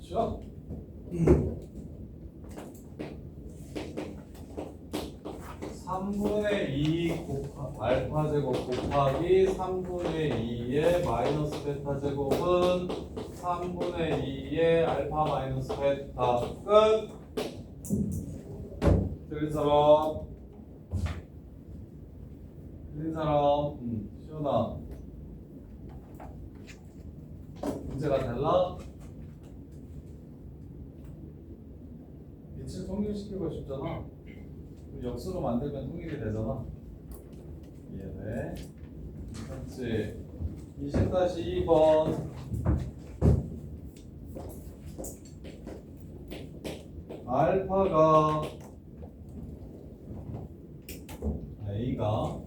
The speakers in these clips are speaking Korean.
자, 3분의 2 알파 제곱 곱하기 3분의 2의 마이너스 베타 제곱은 3분의 2의 알파 마이너스 베타. 끝. 들린 사람? 들린 사람? 시원아. 문제가 달라? 빛을 통일시키고 싶잖아. 역수로 만들면 통일이 되잖아. 이해돼? 그렇지. 20-2번. 알파가 A가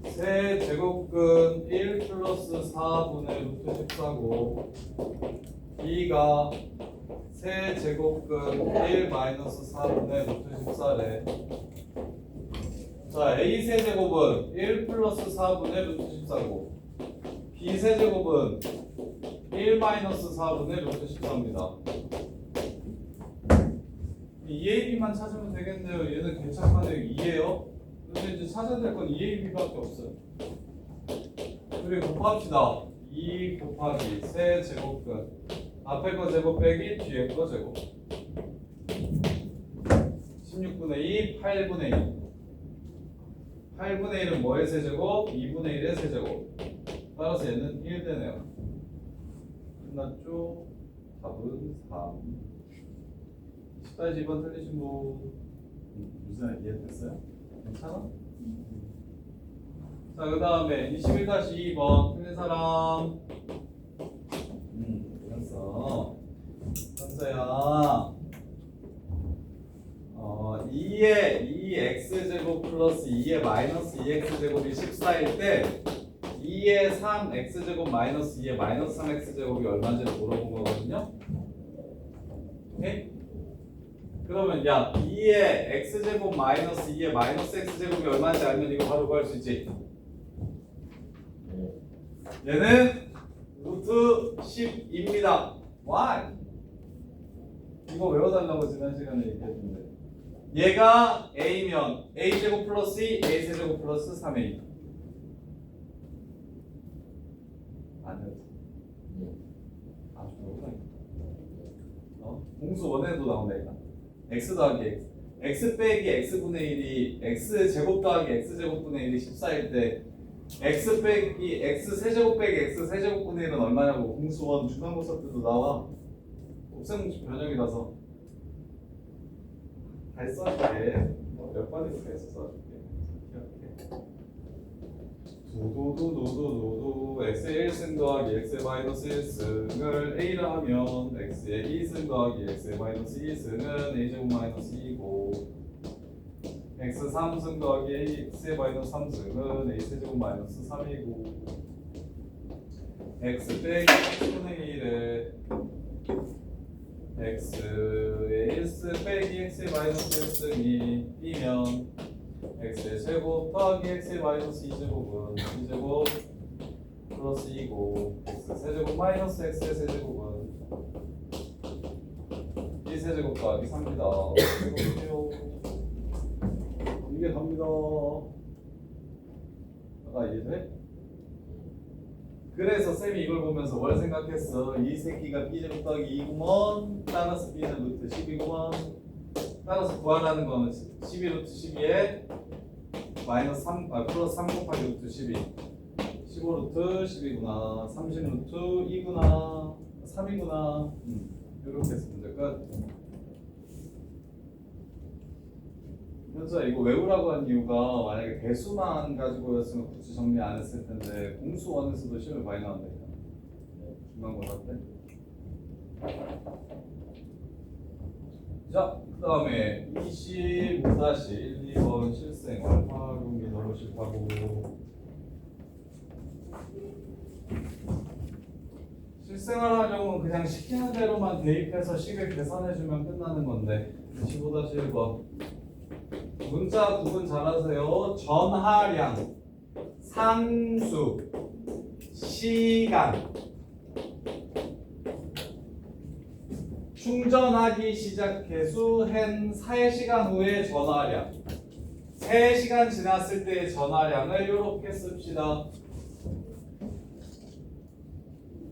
세제곱근 1 플러스 4분의 루트 14고 B가 세제곱근 1 마이너스 4분의 루트 14래. 자, A 세제곱은 1 플러스 4분의 루트 14고 B 세제곱은 1 마이너스 4분의 루트 14입니다. 2AB만 찾으면 되겠네요. 얘는 개척하네요. 2예요. 근데 이제 찾아야 될 건 2AB밖에 없어요. 그리고 곱합시다. 2 곱하기 세제곱근 앞에 거 제곱 빼기 뒤에 거 제곱 16분의 2, 8분의 2 8분의 1은 뭐의 세제곱? 2분의 1의 세제곱. 따라서 얘는 1 되네요. 끝났죠? 답은 3. 10-2번 틀리신 분 무슨 이해됐어요? 괜찮아? 자, 그 다음에 21-2번 틀린 사람. 현서야 2의 2x제곱 플러스 2의 마이너스 2x제곱이 14일 때 2의 3x제곱 마이너스 2의 마이너스 3x제곱이 얼마인지 물어본 거거든요. 오케이? 그러면 야 2의 x제곱 마이너스 2의 마이너스 x제곱이 얼마인지 알면 이거 바로 구할 수 있지. 얘는 루트 10입니다. Why? 이거 외워달라고 지난 시간에 얘기했는데 얘가 A면 A제곱 플러스 2, A세제곱 플러스 3A. 아니었지. 아주 외우다니까. 공수 원에도 나온다니까. X 더하기 X. X 빼기 X분의 1이 X제곱 더하기 X제곱분의 1이 14일 때 X 빼기 X 세제곱 빼기 X 세제곱분의 1은 얼마냐고 공수원 중간고사 때도 나와. 곱셈 변형이라서 다 써줄게. 몇 번이고 다 써줄게. 두두두두두두 X의 1승 더하기 X의 마이너스 1승을 A라 하면 X의 2승 더하기 X의 마이너스 2승은 A제곱 마이너스 2고 X 3승 더하기 X의 마이너스 3승은 A 세제곱 마이너스 3이고 X 빼기 X분의 1에 X의 1승 빼기 X의 마이너스 1승이 B면 X의 제곱 더하기 X의 마이너스 2제곱은 2제곱 플러스 2고 X 세제곱 마이너스 X의 세제곱은 2세제곱 더하기 3입니다. 이게 답니다. 이해돼? 그래서 쌤이 이걸 보면서 뭘 생각했어? 이 새끼가 B제곱 더하기 2구먼 따라서 B는 루트 10이구먼 따라서 구하라는 거는 12 루트 12에 마이너스 3, 플러스 3 곱하기 루트 12 15 루트 10이구나 30 루트 2구나 3이구나 이렇게 해서 문제 끝. 현서 이거 외우라고 한 이유가 만약에 배수만 가지고였으면 굳이 정리 안 했을 텐데 공수원에서도 시험이 많이 나온다니까. 중간고사 때. 자, 그 다음에 25-1, 2번 실생 알파 경기 너로 실하고 실생활 하려면 그냥 시키는 대로만 대입해서 식을 계산해주면 끝나는 건데 25-1번 문자 구분 잘하세요. 전하량, 상수, 시간. 충전하기 시작해서 한 3시간 후에 전하량. 3시간 지났을 때의 전하량을 이렇게 씁시다.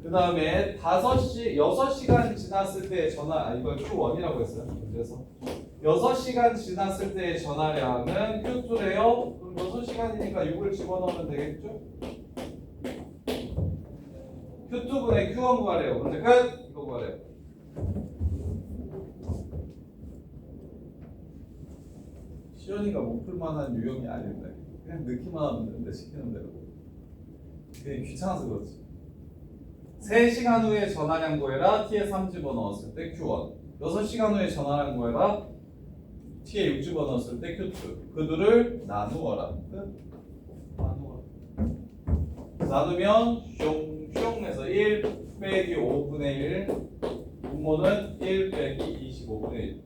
그 다음에 6시간 지났을 때의 이건 Q1이라고 했어요. 그래서 6시간 지났을 때의 전하량은 Q2래요. 그럼 6시간이니까 6을 집어넣으면 되겠죠? Q2분의 Q1 구하래요. 문제 끝! 이거 구하래요. 시연이가 못 풀만한 유형이 아닌데 그냥 넣기만 하면 되는데 시키는 대로 그게 귀찮아서 그렇지. 3시간 후에 전하량 구해라. T에 3 집어넣었을 때 Q1. 6시간 후에 전하량 구해라. T에 6 집어넣었을 때 Q2. 그 둘을 나누어라. 나누어라. 나누면 숑숑에서 1 빼기 5분의 1 분모는 1 빼기 25분의 1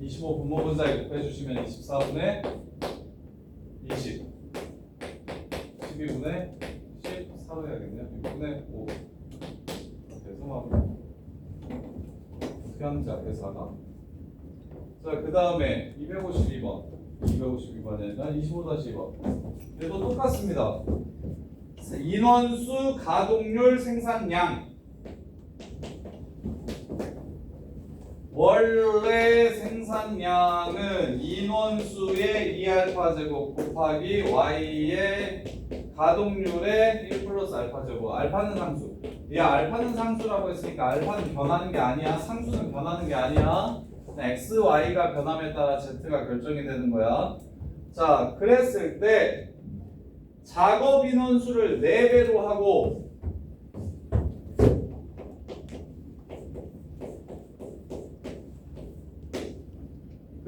25 분모분 사이 곱해주시면 24분의 20 12분의 14로 해야겠네요. 6분의 5 죄송합니다. 어떻게 하는지 앞에서 하나. 자, 그 다음에 252번이 아니라 25-2번. 얘도 똑같습니다. 인원수, 가동률, 생산량. 원래 생산량은 인원수의 2알파 제곱 곱하기 y의 가동률의 1 플러스 알파 제곱. 알파는 상수. 알파는 상수라고 했으니까 알파는 변하는 게 아니야. 상수는 변하는 게 아니야. x, y가 변함에 따라 z가 결정이 되는 거야. 자, 그랬을 때 작업 인원수를 4배로 하고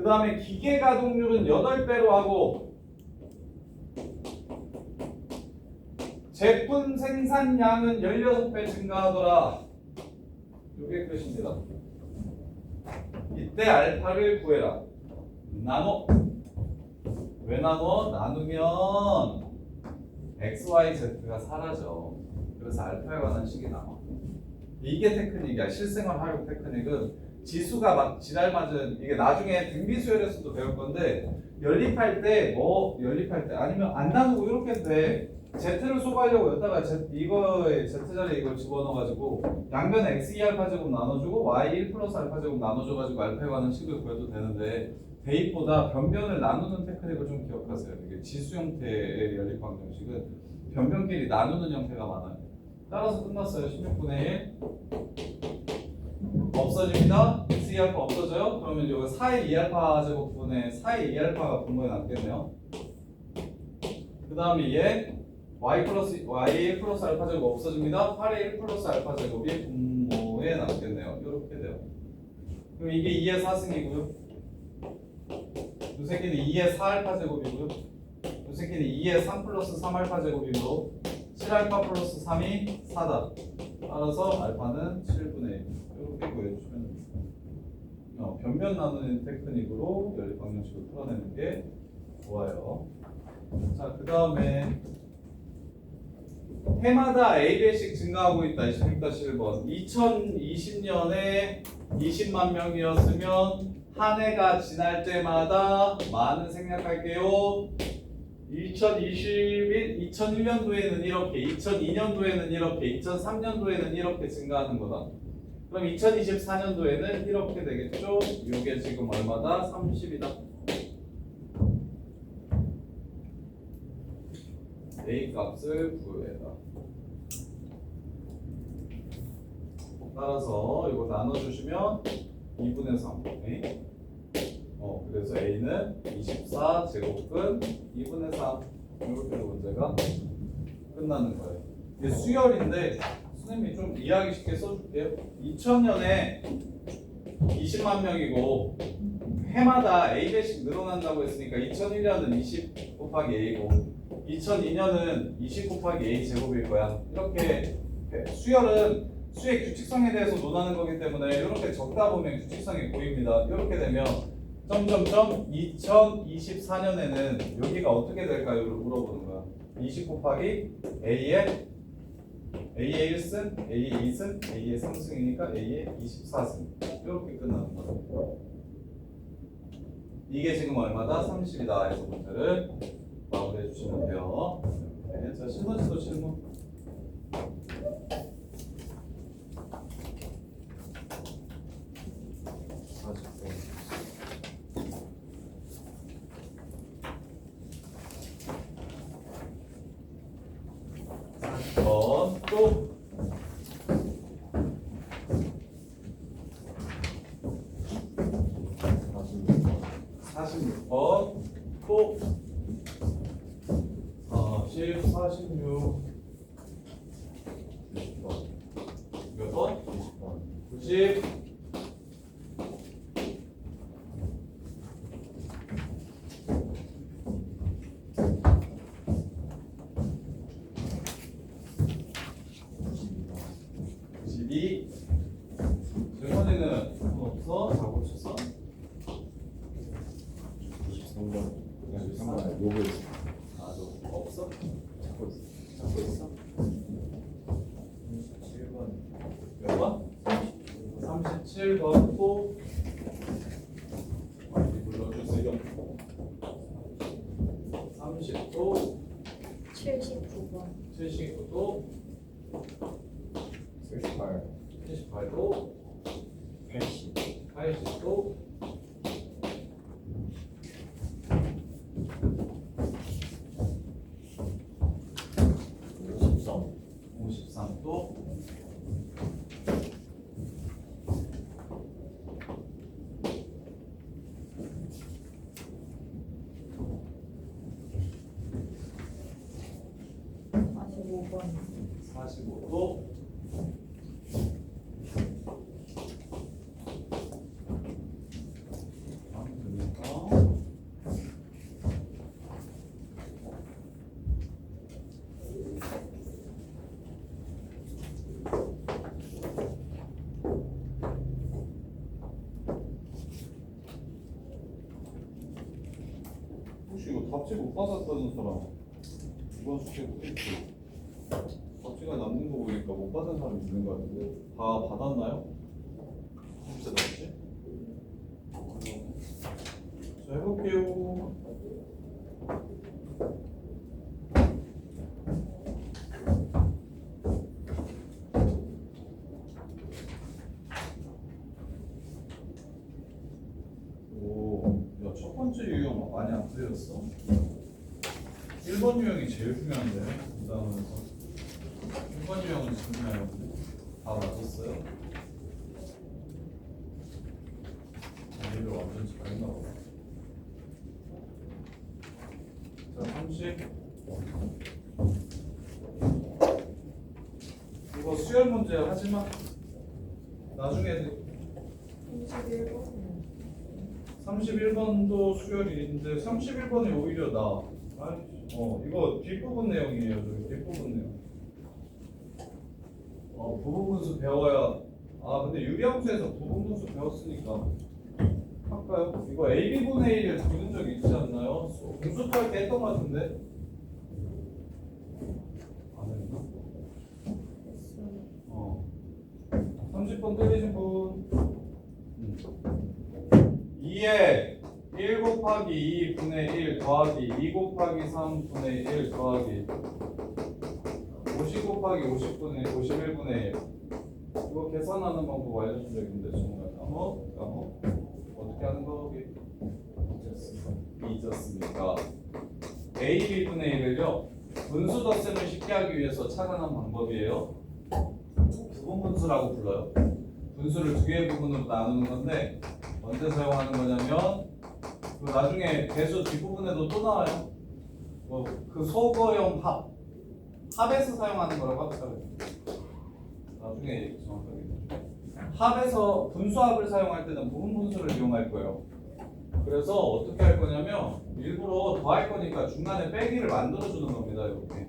그 다음에 기계 가동률은 8배로 하고 제품 생산량은 16배 증가하더라. 이게 끝입니다. 이때 알파를 구해라. 나눠. 왜 나눠? 나누면 x, y, z가 사라져. 그래서 알파에 관한 식이 나와. 이게 테크닉이야. 실생활 활용 테크닉은 지수가 막 지랄 맞은 이게 나중에 등비수열에서도 배울 건데 연립할 때 아니면 안 나누고 이렇게 해도 돼. z를 소구하려고 여기다가 이거에 z 자리에 이걸 집어넣어가지고 양변에 x 2알파 제곱 나눠주고 y 1 플러스 알파 제곱 나눠줘가지고 알파에 관한 식을 구해도 되는데 대입보다 변변을 나누는 테크닉을 좀 기억하세요. 이게 지수 형태의 연립 방정식은 변변끼리 나누는 형태가 많아요. 따라서 끝났어요. 16분의 1 없어집니다. x 2알파 없어져요. 그러면 이거 4의 2알파 제곱분의 4의 2알파가 분모에 남겠네요. 그 다음에 얘 y 1 플러스 알파 제곱 없어집니다. 8의 1 플러스 알파 제곱이 분모에 남겠네요. 이렇게 돼요. 그럼 이게 2의 4승이고요. 이 새끼는 2의 4알파 제곱이고요. 이 새끼는 2의 3 플러스 3알파 제곱이므로 7알파 플러스 3이 4다. 따라서 알파는 7분의 1. 이렇게 구해주시면 됩니다. 변변 나누는 테크닉으로 연립 방정식을 풀어내는 게 좋아요. 자, 그 다음에 해마다 A배씩 증가하고 있다. 26-1번. 2020년에 20만 명이었으면 한 해가 지날 때마다 많은 생략할게요. 2001년도에는 이렇게, 2002년도에는 이렇게, 2003년도에는 이렇게 증가하는 거다. 그럼 2024년도에는 이렇게 되겠죠? 이게 지금 얼마다? 30이다. A 값을 구해라. 따라서 이거 나눠주시면 2분의 3. 그래서 A는 24 제곱근 2분의 3. 이렇게 문제가 끝나는 거예요. 이게 수열인데 선생님이 좀 이해하기 쉽게 써줄게요. 2000년에 20만 명이고 해마다 A배씩 늘어난다고 했으니까 2001년은 20 곱하기 A고 2002년은 20 곱하기 A 제곱일 거야. 이렇게 수열은 수의 규칙성에 대해서 논하는 거기 때문에 이렇게 적다 보면 규칙성이 보입니다. 이렇게 되면 점점점 2024년에는 여기가 어떻게 될까요? 물어보는 거야. 20 곱하기 A의 1승, A의 2승, A의 3승이니까 A의 24승. 이렇게 끝나는 거야. 이게 지금 얼마다? 30이다. 해서 문제를 마무리해 주시면 돼요. 네, 자, 신번지도 질문. 또 46번 또 40, 46 몇 번? 90 92 질문에는 없어? 다 고쳤어? 93번. 93번 로고 있어. 아, 너 없어? 찾고 있어. 찾고 있어? 37번. 몇 번? 37번 또 많이 불러주세요. 30도 79번. 79도 78. 78도 80. 80도 53. 53도 45번. 45도 '혹시 이거 답지 못 받았다는 사람 이번 숙제 있지? 답지가 남는 거 보니까 못 받은 사람 있는 거 같은데 다 받았나요? 진짜 답지? 자, 해볼게요. 오, 야, 첫 번째 유형 많이 안 틀렸어. 1번 유형이 제일 중요한데, 그 다음에서 1번 유형은 중요해요. 다 맞았어요. 얘를 완전 잘 나와. 자, 30. 이거 수열 문제 하지마. 나중에 31번. 31번도 수열인데 31번이 오히려 나. 이거 뒷부분 내용이에요. 저기 뒷부분 내용. 부분 분수 배워야. 근데 유리함수에서 부분 분수 배웠으니까 할까요? 이거 AB분의 1을 들은 적 있지 않나요? 분수할 때 했던 것 같은데? 안 했나? 30번 틀리신 분. 2에 1 곱하기 2분의 1 더하기 2 곱하기 3분의 1 더하기 50 곱하기 50분의 51분의 1 이거 계산하는 방법 알려준 적 있는데 정말 까먹 어떻게 하는 거기? 잊었습니까? AB분의 1을요 분수 덧셈을 쉽게 하기 위해서 찾아낸 방법이에요. 부분 분수라고 불러요. 분수를 두 개의 부분으로 나누는 건데 언제 사용하는 거냐면 그 나중에 배수 뒷부분에도 또 나와요. 그 소거형 합에서 사용하는 거라고 합시다. 나중에 정확하게 합에서 분수합을 사용할 때는 부분 분수를 이용할 거예요. 그래서 어떻게 할 거냐면 일부러 더할 거니까 중간에 빼기를 만들어 주는 겁니다. 이렇게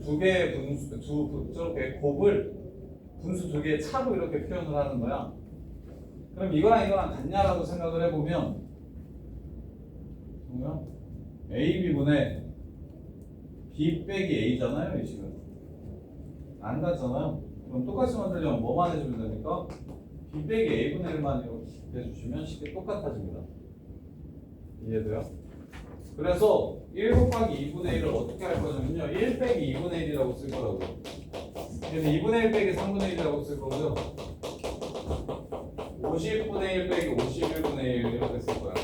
두 개의 분수 저렇게 곱을 분수 두 개의 차로 이렇게 표현을 하는 거야. 그럼 이거랑 이거랑 같냐라고 생각을 해보면 뭐야? AB분의 B 빼기 A잖아요, 이 식은. 안 같잖아요. 그럼 똑같이 만들려면 뭐만 해주면 됩니까? B 빼기 A분의 1만 이렇게 해주시면 쉽게 똑같아집니다. 이해돼요? 그래서 1 곱하기 2분의 1을 어떻게 할 거냐면요. 1 빼기 2분의 1이라고 쓸 거라고요. 그래서 2분의 1 빼기 3분의 1이라고 쓸 거고요. 50분의 1 빼기 51분의 1 이렇게 쓸 거야.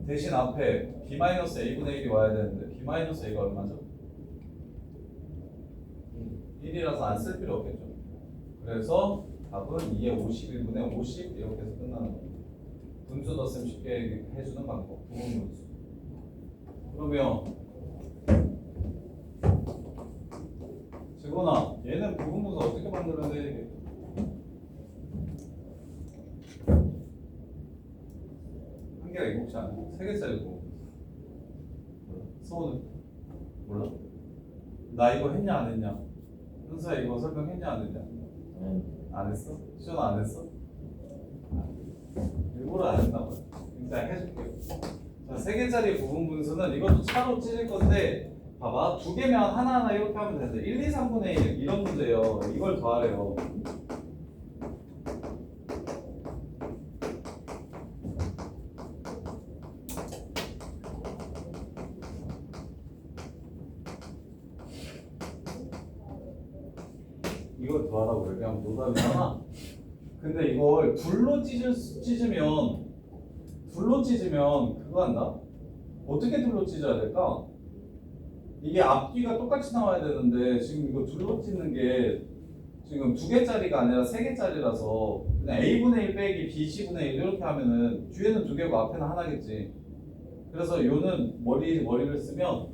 대신 앞에 B-A분의 1이 와야 되는데 B-A가 얼마죠? 1이라서 안 쓸 필요 없겠죠. 그래서 답은 2의 51분의 50 이렇게 해서 끝나는 거예요. 분수 덧셈 쉽게 해주는 방법. 부분 분수. 그러면 재건아, 얘는 부분 분수 어떻게 만들어야 돼? 한 개가 7개 아니야? 3개짜리 부분. 서우는 몰라? 나 이거 했냐 안 했냐? 현수야 이거 설명했냐 안 했냐? 안 했어? 시원 안 했어? 일부러 안 했나 봐요. 그냥 해줄게요. 자, 3개짜리 부분 분수는 이것도 차로 찢을 건데 봐봐. 2개면 하나하나 이렇게 하면 되는데 1, 2, 3분의 1 이런 문제예요. 이걸 더하래요. 이걸 더하라고 얘기하면 노답이잖아. 근데 이걸 둘로 찢으면 그거 한다? 어떻게 둘로 찢어야 될까? 이게 앞뒤가 똑같이 나와야 되는데 지금 이거 둘로 찢는 게 지금 2개짜리가 아니라 3개짜리라서 그냥 A분의 1 빼기 BC분의 1 이렇게 하면은 뒤에는 2개고 앞에는 하나겠지. 그래서 요는 머리를 쓰면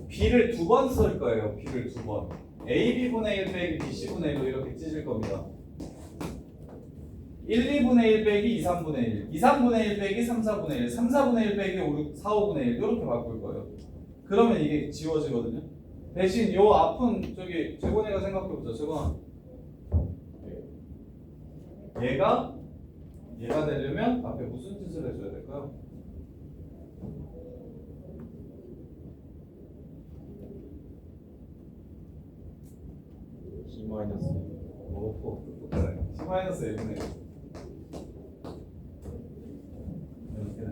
B를 2번 쓸 거예요. B를 2번. AB분의 1 빼기 BC분의 1로 이렇게 찢을 겁니다. 1, 2분의 1 빼기 2, 3분의 1 2, 3분의 1 빼기 3, 4분의 1 3, 4분의 1 빼기 5, 6, 4, 5분의 1 이렇게 바꿀 거예요. 그러면 이게 지워지거든요. 대신 요 앞은 저기 재곤이가 생각해보자. 재곤아, 얘가 되려면 앞에 무슨 짓을 해줘야 될까요? C 마이너스. C-1분의 1 이렇게 돼.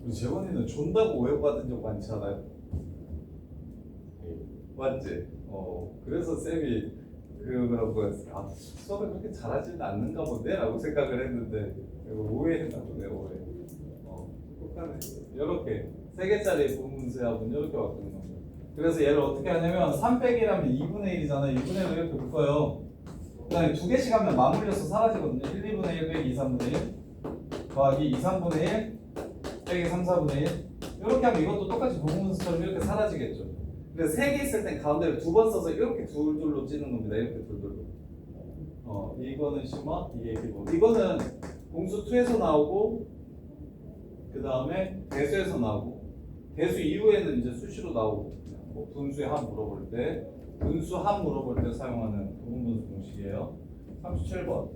우리 재원이는 존다고 오해받은 적 많지 않아요? 맞지? 그래서 쌤이 그거라고 했어. 아, 수업을 그렇게 잘하지는 않는가 본데? 라고 생각을 했는데 이거 오해했나 보네, 오해. 똑같네. 이렇게 3개짜리 부분수하고는 이렇게 바꾸는 겁니다. 그래서 얘를 어떻게 하냐면 3 빼기라면 2분의 1이잖아요. 2분의 1을 이렇게 묶어요. 그 다음에 2개씩 하면 맞물려서 사라지거든요. 1, 2분의 1 빼기 2, 3분의 1 더하기 2, 3분의 1 빼기 3, 4분의 1 이렇게 하면 이것도 똑같이 부분수처럼 이렇게 사라지겠죠. 그래서 3개 있을 땐 가운데를 2번 써서 이렇게 둘둘로 찌는 겁니다. 이렇게 둘둘로. 이거는 심화, 이게 기본. 이거는 공수 2에서 나오고 그 다음에 대수에서 나오고 대수 이후에는 이제 수시로 나오고 뭐 분수의 합 물어볼 때 분수 합 물어볼 때 사용하는 부분분수 공식이에요. 37번.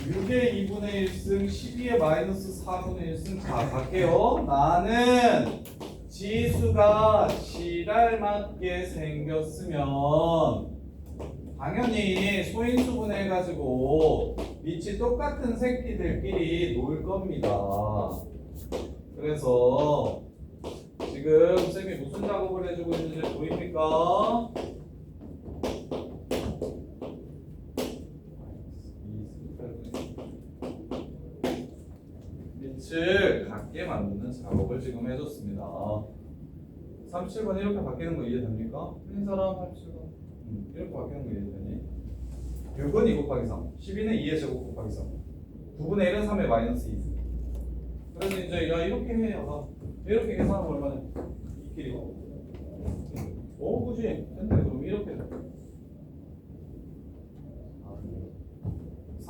6의 2분의 1승 12의 마이너스 4분의 1승. 자, 갈게요. 나는 지수가 지랄 맞게 생겼으면 당연히 소인수분 해가지고 밑이 똑같은 새끼들끼리 놀 겁니다. 그래서 지금 쌤이 무슨 작업을 해주고 있는지 보입니까? 밑을 같게 만드는 작업을 지금 해줬습니다. 37번 이렇게 바뀌는 거 이해됩니까? 틀린 사람 37번. 이렇게 바뀌는 거 이해되니? 6은 2 곱하기 3, 12는 2의 제곱 곱하기 3, 9분의 1은 3의 마이너스 2. 그래서 이제 야 이렇게 해요. 이렇게 계산하면 얼마냐? 2끼리. 그지? 근데 그럼 이렇게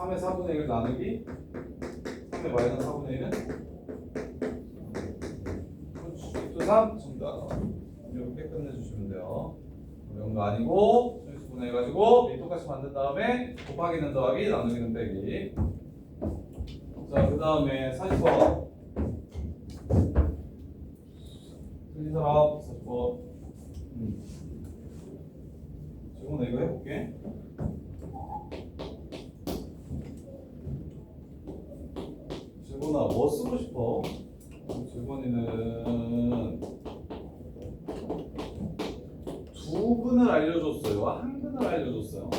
3의 4분의 1 나누기 3의 마이너스 4분의 1은 3 정답. 이렇게 끝내주시면 돼요. 어려운 거 아니고 소인수 분해해가지고 미 똑같이 만든 다음에 곱하기는 더하기 나누기는 빼기. 자, 그 다음에 40번 틀린 사람 40번. 지금 나 이거 해볼게. 질문아 뭐 쓰고 싶어? 질문이는 두 근을 알려줬어요. 한 근을 알려줬어요.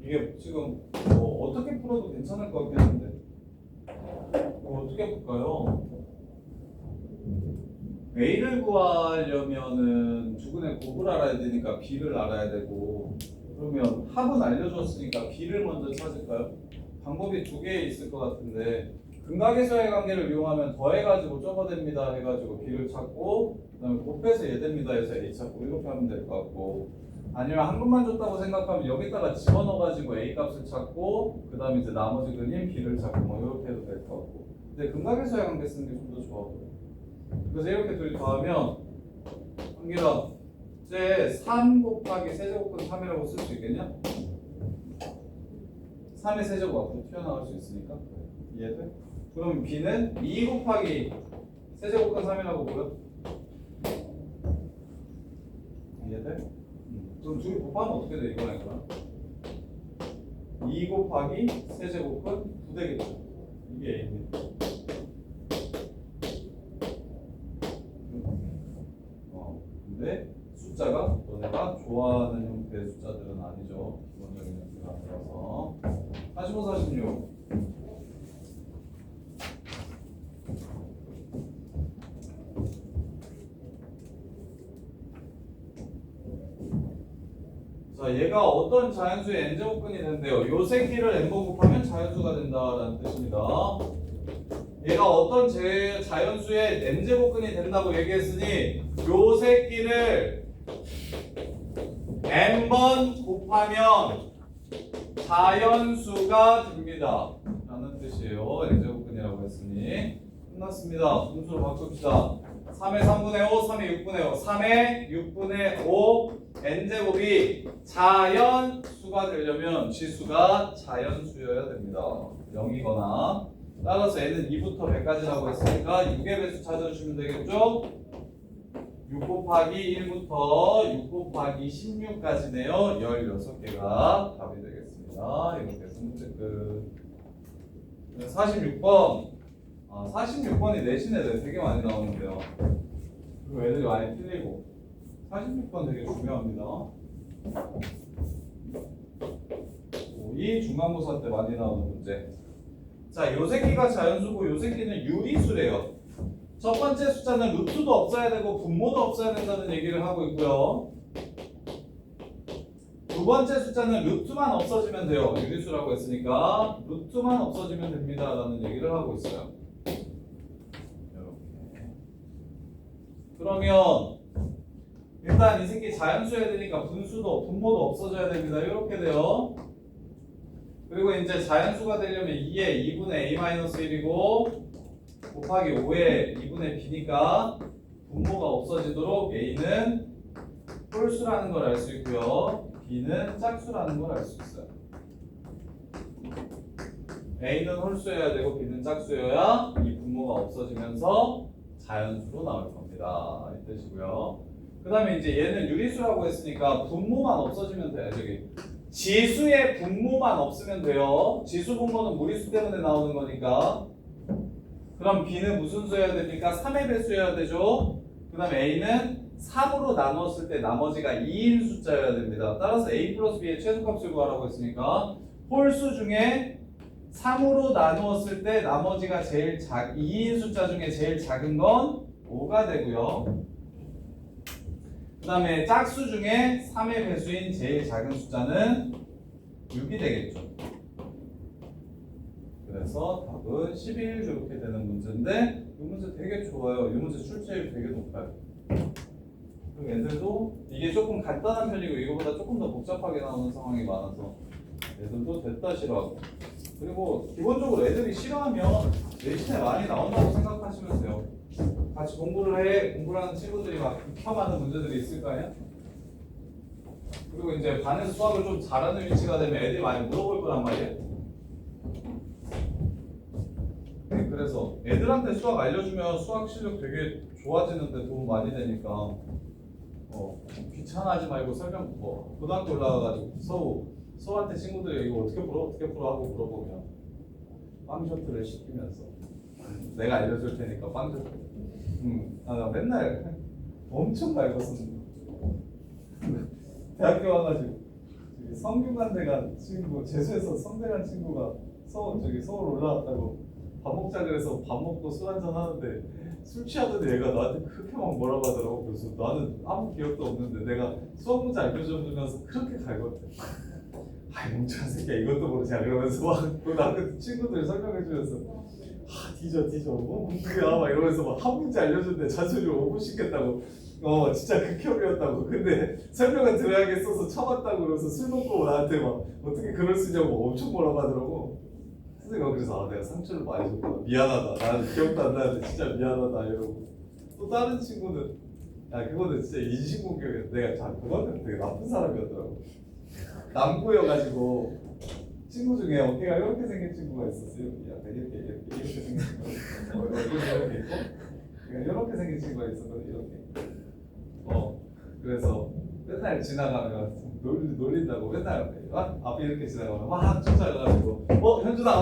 이게 지금 뭐 어떻게 풀어도 괜찮을 것 같긴 한데 어떻게 풀까요? A를 구하려면은 두 근의 곱을 알아야 되니까 B를 알아야 되고, 그러면 합은 알려줬으니까 B를 먼저 찾을까요? 방법이 두 개 있을 것 같은데 근각에서의 관계를 이용하면 더해가지고 접어댑니다 해가지고 B를 찾고, 그 다음에 곱해서 얘됩니다 해서 A 찾고, 이렇게 하면 될 것 같고, 아니면 한 근만 줬다고 생각하면 여기다가 집어넣어가지고 A 값을 찾고, 그 다음에 이제 나머지 근인 B를 찾고, 뭐 이렇게 해도 될 것 같고. 근데 근각에서의 관계 쓰는 게 좀 더 좋아 보여요. 그래서 이렇게 둘이 더하면 한기랑 제 3 곱하기 세제곱근 3이라고 쓸 수 있겠냐? 3의 세제곱 앞으로 튀어나올 수 있으니까. 이해돼? 그럼 B는 2 곱하기 세제곱근 3이라고 보여? 이해돼? 그럼 둘이 곱하면 어떻게 돼? 이거니까 2 곱하기 세제곱근 9 되겠죠? 이게 A입니다. 근데 숫자가 너네가 좋아하는 형태의 숫자들은 아니죠. 기본적인 형태가 아니라서. 45, 46. 자, 얘가 어떤 자연수의 n제곱근이 된대요. 요 새끼를 n번 곱하면 자연수가 된다라는 뜻입니다. 얘가 어떤 자연수의 n제곱근이 된다고 얘기했으니 요 새끼를 n번 곱하면 자연수가 됩니다 라는 뜻이에요. n제곱근이라고 했으니 끝났습니다. 분수로 바꿉시다. 3의 3분의 5, 3의 6분의 5, 3의 6분의 5 n제곱이 자연수가 되려면 지수가 자연수여야 됩니다. 0이거나. 따라서 n은 2부터 100까지라고 했으니까 6의 배수 찾아주시면 되겠죠? 6 곱하기 1부터 6 곱하기 16까지네요. 16개가 답이 되겠습니다. 이렇게 해서 문제 끝. 46번. 46번이 내신 애들 되게 많이 나오는데요. 그리고 애들이 많이 틀리고. 46번 되게 중요합니다. 이 중간고사 때 많이 나오는 문제. 자, 요 새끼가 자연수고 요 새끼는 유리수래요. 첫 번째 숫자는 루트도 없어야 되고 분모도 없어야 된다는 얘기를 하고 있고요. 두 번째 숫자는 루트만 없어지면 돼요. 유리수라고 했으니까 루트만 없어지면 됩니다 라는 얘기를 하고 있어요. 이렇게. 그러면 일단 이 새끼 자연수여야 되니까 분수도 분모도 없어져야 됩니다. 이렇게 돼요. 그리고 이제 자연수가 되려면 2의 2분의 a-1이고 곱하기 5의 2분의 b니까 분모가 없어지도록 a는 홀수라는 걸 알 수 있고요. b는 짝수라는 걸 알 수 있어요. a는 홀수여야 되고 b는 짝수여야 이 분모가 없어지면서 자연수로 나올 겁니다. 이 뜻이고요. 그 다음에 이제 얘는 유리수라고 했으니까 분모만 없어지면 돼요. 저기 지수의 분모만 없으면 돼요. 지수 분모는 무리수 때문에 나오는 거니까. 그럼 b는 무슨 수여야 됩니까? 3의 배수여야 되죠. 그 다음에 a는 3으로 나누었을 때 나머지가 2인 숫자여야 됩니다. 따라서 a 플러스 b의 최소값을 구하라고 했으니까 홀수 중에 3으로 나누었을 때 나머지가 2인 숫자 중에 제일 작은 건 5가 되고요. 그 다음에 짝수 중에 3의 배수인 제일 작은 숫자는 6이 되겠죠. 그래서 답은 11 이렇게 되는 문제인데 이 문제 되게 좋아요. 이 문제 출제율 되게 높아요. 그리고 애들도 이게 조금 간단한 편이고 이거보다 조금 더 복잡하게 나오는 상황이 많아서 애들도 됐다 싫어하고. 그리고 기본적으로 애들이 싫어하면 내신에 많이 나온다고 생각하시면 돼요. 같이 공부를 해. 공부를 하는 친구들이 막 극혐하는 문제들이 있을 거 아니야? 그리고 이제 반에서 수학을 좀 잘하는 위치가 되면 애들이 많이 물어볼 거란 말이야. 네, 그래서 애들한테 수학 알려주면 수학 실력 되게 좋아지는데 도움 많이 되니까 귀찮아하지 말고 설명 고등학교 올라가가지고 서우한테 친구들이 이거 어떻게 풀어 하고 물어보면 빵 셔틀을 시키면서 내가 알려줄 테니까 빵 셔틀. 나 맨날 엄청 맑았었는데 대학교 와가지고 성균관대 간 친구 재수해서 성대 간 친구가 서울 올라왔다고 밥 먹자 그래서 밥 먹고 술 한잔 하는데 술 취하던 애가 나한테 그렇게 막 뭐라고 하더라고. 그래서 나는 아무 기억도 없는데 내가 수학 문제 알려주면서 그렇게 갈궜대. 아이 멍청한 새끼야 이것도 모르지 그러면서 막 그 친구들 설명해주면서 뒤져 뭐 문제야 막 이러면서 막 한 문제 알려줬는데 잔소리 5분 씻겠다고. 진짜 극혐이었다고. 근데 설명은 들어야겠어서 참았다고 그러면서 술 먹고 나한테 막 어떻게 그럴 수 있냐고 엄청 뭐라고 하더라고. 선생님가 그래서 내가 상처를 많이 줬구나. 미안하다. 나는 기억도 안 나는데 진짜 미안하다 이러고. 또 다른 친구는 그거는 진짜 인신공격이었어. 내가 그거는 되게 나쁜 사람이었더라고. 남고여가지고 친구 중에 어깨가 이렇게 생긴 친구가 있었어요. 약간 이렇게 생긴 친구가 있었어. 얼굴이 이렇게 있고 이렇게 생긴 친구가 있었거든. 이렇게. 그래서 맨날 지나가면 놀린다고 맨날 앞에 이렇게 지나가면 막 쫓아가가지고 현준아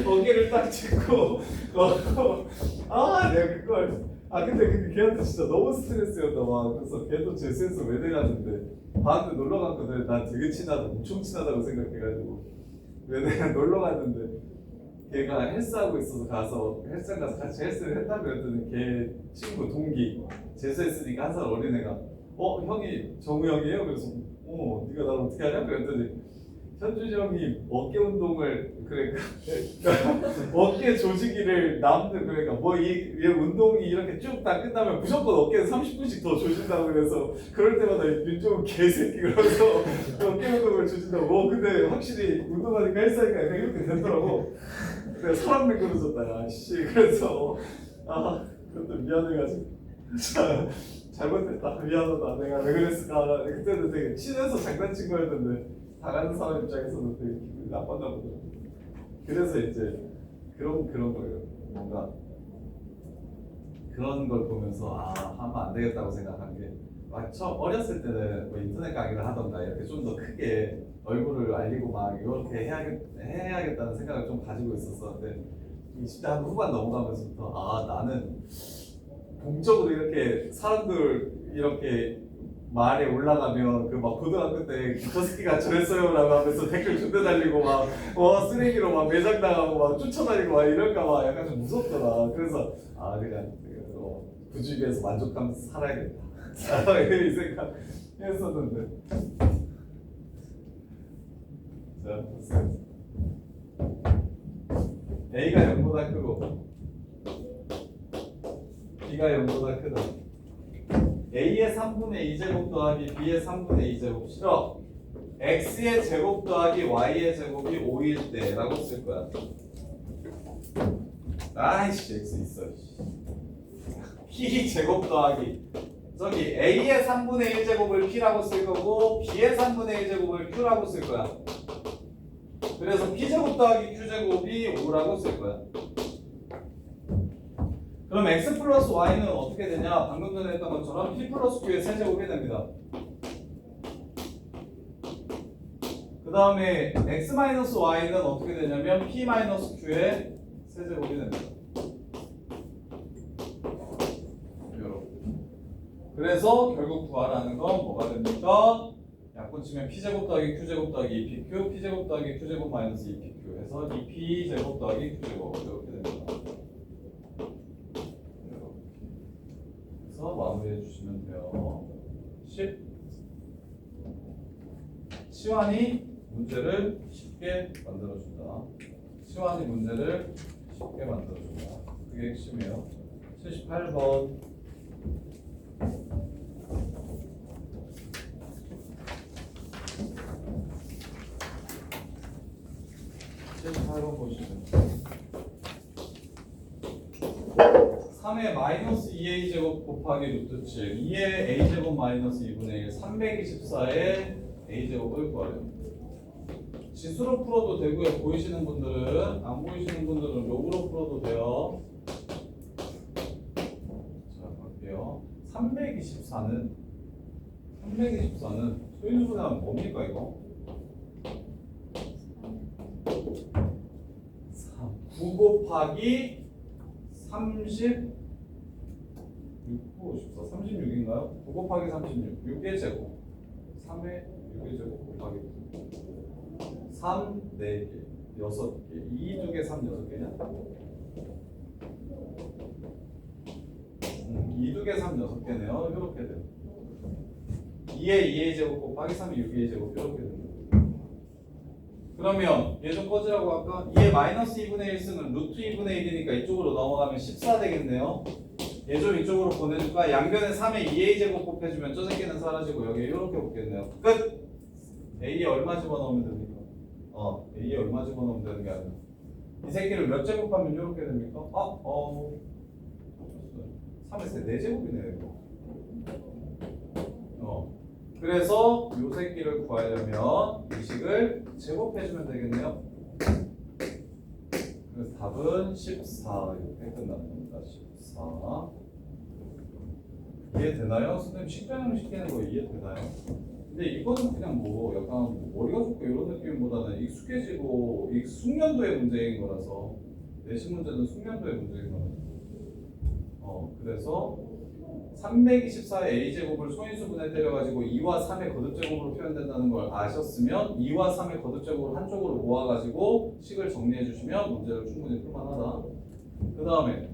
어깨를 딱 짚고 내가 그걸 근데 걔한테 진짜 너무 스트레스였다 막. 그래서 걔도 재수해서 외대 갔는데 방한테 놀러 갔거든. 난 되게 엄청 친하다고 생각해가지고 외대 놀러 갔는데 걔가 헬스하고 있어서 가서 헬스장 가서 같이 헬스를 했다고 했더니 걔 친구 동기 재수했으니까 한 살 어린 애가 형이 정우 형이에요? 그래서 네가 나를 어떻게 하냐? 그랬더니 현준이 형이 어깨 운동을 그러니까 어깨 조지기를 남들 그러니까 이 운동이 이렇게 쭉 다 끝나면 무조건 어깨에 30분씩 더 조진다고 그래서 그럴 때마다 윤종은 개새끼 그러면서 어깨 운동을 조진다고. 근데 확실히 운동하니까 헬스하니까 약간 이렇게 되더라고. 내가 사람 매그러졌다 야씨. 그래서 그것도 미안해가지고 잘못했다 미안하다 내가 왜 그랬을까. 그때는 되게 친해서 장난친 거였는데 당하는 사람 입장에서는 되게 기분이 나빴나 보더라고. 그래서 이제 그런 거예요. 뭔가 그런 걸 보면서 하면 안 되겠다고 생각한 게 어렸을 때는 뭐 인터넷 강의를 하던가 이렇게 좀 더 크게 얼굴을 알리고 막 이렇게 해야겠다는 생각을 좀 가지고 있었었는데 20대 한 후반 넘어가면서부터 나는 공적으로 이렇게 사람들 이렇게 말에 올라가면 그 막 고등학교 때 저 새끼가 저랬어요라고 하면서 댓글 존대 달리고 막 쓰레기로 막 매장 나가고 막 쫓아다니고 막 이럴까 봐 약간 좀 무섭더라. 그래서 그냥 부주의에서 만족하면서 살아야겠다 이 생각 했었는데 자 A가 0보다 크고 B가 0보다 크다. A의 3분의 2제곱 더하기 B의 3분의 2제곱 싫어. X의 제곱 더하기 Y의 제곱이 5일 때 라고 쓸 거야. 아이씨 X 있어. P 제곱 더하기 저기 A의 3분의 1제곱을 P라고 쓸 거고 B의 3분의 1제곱을 Q라고 쓸 거야. 그래서 P제곱 더하기 Q제곱이 5라고 쓸 거야. 그럼 x 플러스 y는 어떻게 되냐? 방금 전에 했던 것처럼 p 플러스 q의 세제곱이 됩니다. 그 다음에 x 마이너스 y는 어떻게 되냐면 p 마이너스 q의 세제곱이 됩니다. 이렇게. 그래서 결국 구하라는 건 뭐가 됩니까? 약분 치면 p제곱 더하기 q제곱 더하기 2pq, p제곱 더하기 q제곱 마이너스 2pq 해서 2p제곱 더하기 q제곱 이렇게 됩니다. 마무리해 주시면 돼요. 10. 시환이 문제를 쉽게 만들어준다. 시환이 문제를 쉽게 만들어준다. 그게 핵심이에요. 78번. 마이너스 2a 제곱 곱하기 루트 7 2의 a 제곱 마이너스 2분의 1 324의 a 제곱을 구하래요. 지수로 풀어도 되고요. 보이시는 분들은 안 보이시는 분들은 로그로 풀어도 돼요. 자 볼게요. 324는 소인수분해하면 뭡니까 이거? 9 곱하기 36 36인가요? 9 곱하기 36 6의 제곱 3의 6의 제곱 곱하기 3 4개 6개 2 2개 3 6개냐? 2 2개 3 6개네요. 이렇게 돼요. 2의 2의 제곱 곱하기 3의 6의 제곱 이렇게 됩니다. 그러면 얘 좀 꺼지라고 할까? 2의 마이너스 2분의 1 쓰는 루트 2분의 1이니까 이쪽으로 넘어가면 14 되겠네요. 얘 좀 이쪽으로 보내줄까? 양변에 3의 2a 제곱 곱해주면 저 새끼는 사라지고 여기 이렇게 붙겠네요. 끝! a에 얼마 집어넣으면 됩니까? a에 얼마 집어넣으면 되는 게 아니라 이 새끼를 몇 제곱하면 이렇게 됩니까? 3에서 4제곱이네요 이거. 그래서 이 새끼를 구하려면 이 식을 제곱해주면 되겠네요. 그래서 답은 14 이렇게 끝납니다. 14 이해되나요? 선생님 식변형 시키는 거 이해되나요? 근데 이거는 그냥 뭐 약간 머리가 좋고 이런 느낌보다는 익숙해지고 숙련도의 문제인 거라서 내신 문제는 숙련도의 문제인 거라서 그래서 324의 a제곱을 소인수분해 때려가지고 2와 3의 거듭제곱으로 표현된다는 걸 아셨으면 2와 3의 거듭제곱을 한쪽으로 모아가지고 식을 정리해 주시면 문제를 충분히 풀만하다. 그 다음에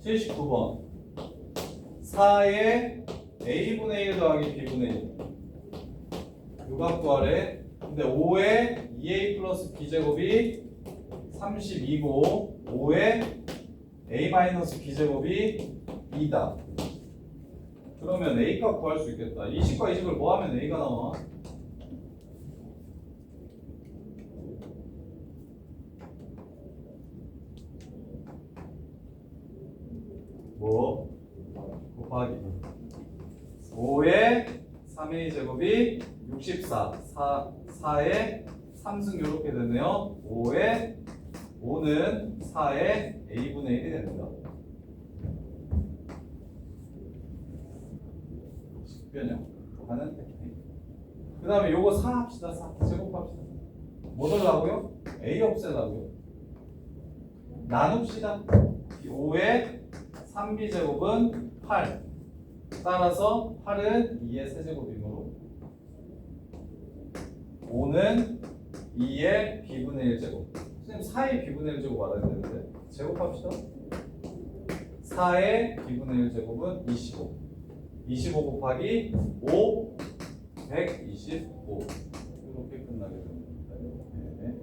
79번 4의 a분의 1 더하기 b분의 1 요각 구하래. 근데 5의 2a 플러스 b제곱이 32고 5의 a 마이너스 b제곱이 2다. 그러면 a 값 구할 수 있겠다. 이 식과 이 식을 뭐 하면 a가 나와? 뭐? 곱하기 5의 3a 제곱이 64 4의 3승 이렇게 되네요. 5는 4의 a분의 1이 됩니다. 변형 하는 테크닉. 그 다음에 요거 4 합시다. 4 제곱합시다. 뭐 더라고요? a 없애라고요. 나눕시다. 5의 3b 제곱은 8. 따라서 8은 2의 세제곱이므로 5는 2의 b분의 1 제곱. 선생님 4의 b분의 1 제곱 알아야 되는데 제곱합시다. 4의 b분의 1 제곱은 25. 25 곱하기 5 125 이렇게 끝나게 됩니다. 이렇게.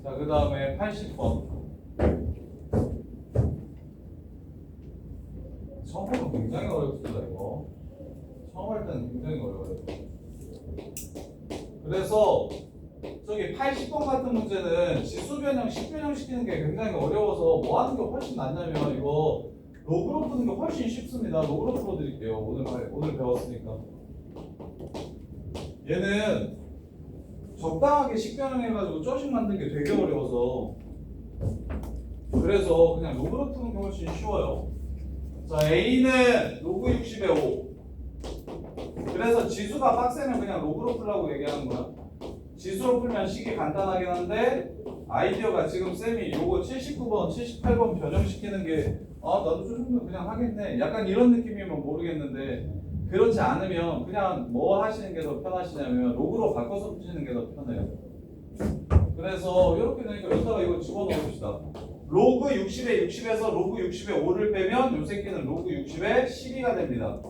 자, 그 다음에 80번 처음 보면 굉장히 어렵습니다. 이거 처음 할 때는 굉장히 어려워요. 그래서 저기 80번 같은 문제는 지수 변형, 식 변형 시키는 게 굉장히 어려워서 뭐 하는 게 훨씬 낫냐면 이거 로그로 푸는 게 훨씬 쉽습니다. 로그로 풀어드릴게요. 오늘 배웠으니까. 얘는 적당하게 식변형해가지고 쪼식 만든 게 되게 어려워서 그래서 그냥 로그로 푸는 게 훨씬 쉬워요. 자, A는 로그 60에 5. 그래서 지수가 빡세면 그냥 로그로 풀라고 얘기하는 거야. 지수로 풀면 식이 간단하긴 한데 아이디어가 지금 쌤이 요거 79번, 78번 변형시키는 게 나도 저 정도면 그냥 하겠네. 약간 이런 느낌이면 모르겠는데 그렇지 않으면 그냥 뭐 하시는 게 더 편하시냐면 로그로 바꿔서 푸시는 게 더 편해요. 그래서 이렇게 되니까 여기다가 이거 집어넣읍시다. 로그 60에 60에서 로그 60에 5를 빼면 요 새끼는 로그 60에 12가 됩니다.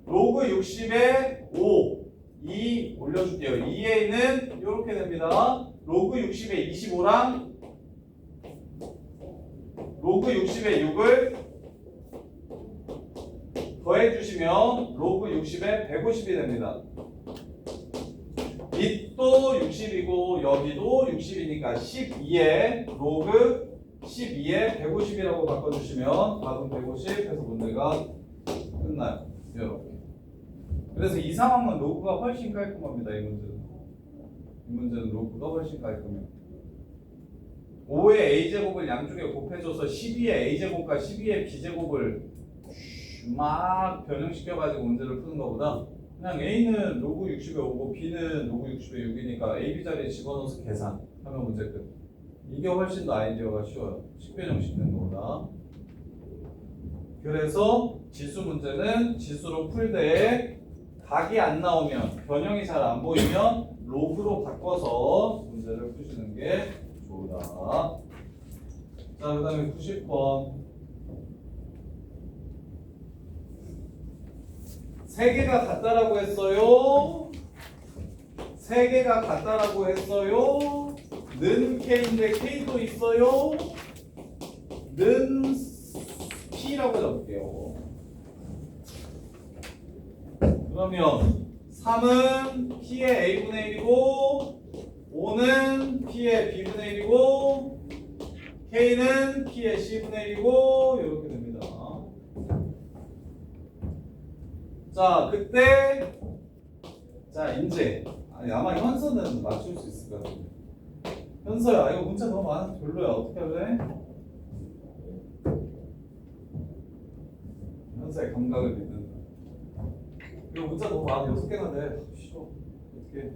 로그 60에 5 2 올려줄게요. 2a는 이렇게 됩니다. 로그 60에 25랑 로그 60에 6을 더해주시면 로그 60에 150이 됩니다. 이 밑도 60이고 여기도 60이니까 12에 로그 12에 150이라고 바꿔주시면 답은 150 해서 문제가 끝나요. 이렇게. 그래서 이 상황은 로그가 훨씬 깔끔합니다. 이 문제는 로그가 훨씬 깔끔해요. 5의 a제곱을 양쪽에 곱해줘서 12의 a제곱과 12의 b제곱을 막 변형시켜가지고 문제를 푸는 것보다 그냥 a는 로그 60에 5고 b는 로그 60에 6이니까 a, b 자리에 집어넣어서 계산하면 문제 끝. 이게 훨씬 더 아이디어가 쉬워요. 식변형시키는 것보다. 그래서 지수 문제는 지수로 풀 때에 각이 안 나오면 변형이 잘 안 보이면 로그로 바꿔서 문제를 푸시는 게 좋다. 자, 그 다음에 90번. 세 개가 같다라고 했어요. 세 개가 같다라고 했어요. 는 K인데 K도 있어요. 는 P라고 잡을게요. 그러면 3은 P의 A분의 1이고 5는 P의 B분의 1이고 K는 P의 C분의 1이고 이렇게 됩니다. 자, 그때 자, 이제 아마 현서는 맞출 수 있을 것 같은데. 현서야, 이거 문자 너무 많아서 별로야. 어떻게 할래? 현서의 감각을 믿는다. 이거 문자 너무 많아. 6개나 돼. 싫어. 어떻게?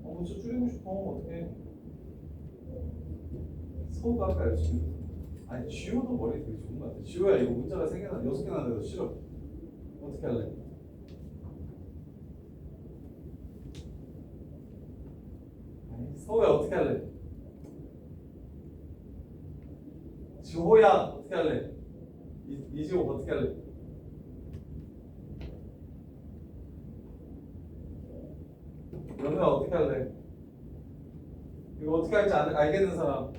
문자 줄이고 싶어. 어떻게? 서우가 아까 열심히. 아니, 지효도 머리 되게 좋은 것 같아. 지효야, 이거 문자가 3개나, 6개나 돼도 싫어. 어떻게 할래? 서우야, 어떻게 할래? 지호야, 어떻게 할래? 이지호 어떻게 할래? 연우야, 어떻게 할래? 이거 어떻게 할지 알겠는 사람?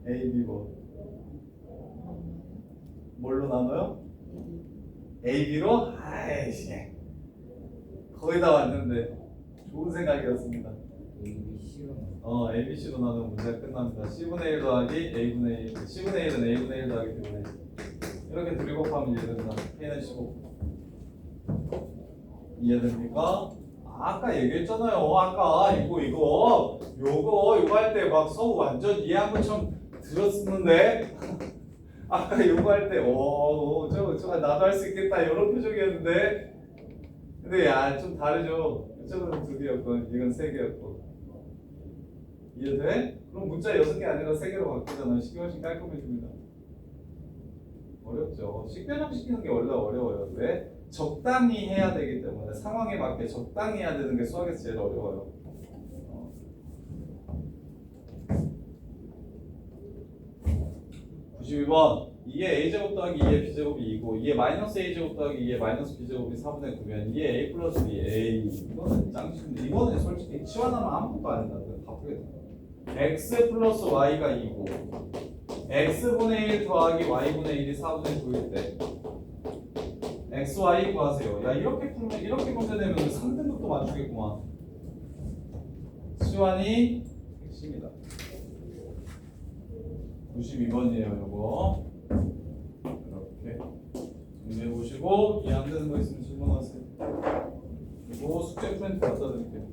A, B 뭐? 뭘로 나눠요? A, B로? 아이씨, 거의 다 왔는데 좋은 생각이었습니다. A, B, C로 나누면 문제가 끝납니다. C분의 1 더하기 A분의 1. C분의 1은 A분의 1 더하기 B분의 1. 이렇게 둘이 곱하면 이해된다. K는 15. 이해됩니까? 아까 얘기했잖아요. 아까 요거 할 때 막 서우 완전 이해한 것처럼 들었었는데 아까 요거 할 때 저거 나도 할 수 있겠다 이런 표정이었는데 근데 야 좀 다르죠. 이쪽은 2개였고 이건 3개였고 이해돼? 그럼 문자 6개 아니라 3개로 바뀌잖아. 식이 훨씬 깔끔해집니다. 어렵죠. 식변형 시키는 게 원래 어려워요. 왜? 적당히 해야 되기 때문에 상황에 맞게 적당히 해야 되는 게 수학에서 제일 어려워요. 92번 2의 a제곱 더하기 2의 b제곱이 2고 2의 마이너스 a제곱 더하기 2의 마이너스 b제곱이 4분의 9면 2의 a 플러스 b a 이거는 짱치인데 이거는 솔직히 치환하면 아무것도 아니다. 바쁘겠다. x 플러스 y가 2고 x분의 1 더하기 y분의 1이 4분의 9일 때 x, y 구하세요. 야 이렇게 풀면 이렇게 문제 내면 3등급도 맞추겠구만. 치환이 핵심이다. 92번이에요 요거. 이렇게 정리해 보시고 이해 안 되는 거 있으면 질문하세요. 그리고 숙제 프린트 갖다 드릴게요.